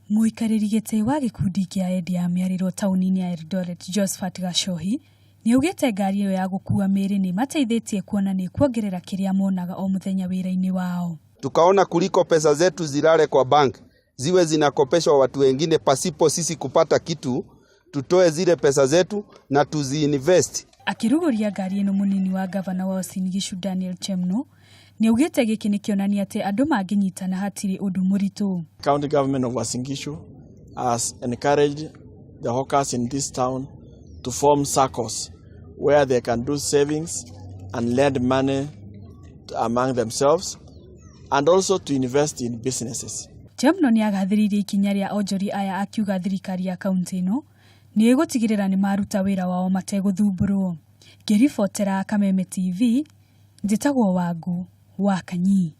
Muikariri giti wa Gikundi kia Endia miariro taini-ini ya Eldoret Josphat Gachohi niugite ngari iyo ya gukua miiri ni mateithĩtie kuona ni kuongerera kiria monaga o muthenya wira-ini wao. Tukaona kuliko pesa zetu zilale kwa bank, ziwe zinakopeshwa watu wengine pasipo sisi kupata kitu, tutoe zile pesa zetu na tuziinvest. Akiruguria ngari ino munini wa gavana wa Gikundi Chemno niugite giki ni kionania ati andu manginyitana hatiri undu moritu. County government of Wasingishu has encouraged the hawkers in this town to form saccos where they can do savings and lend money among themselves and also to invest in businesses. Chemno ni agathiririe ikinya ria onjoria aya akiuga thirikari ya kaunti ino ni igutigirira ni maruta wira wao mategũthumburwo. Ngĩribotera Kameme TV, njĩtagwo Wangu wa Kanyi.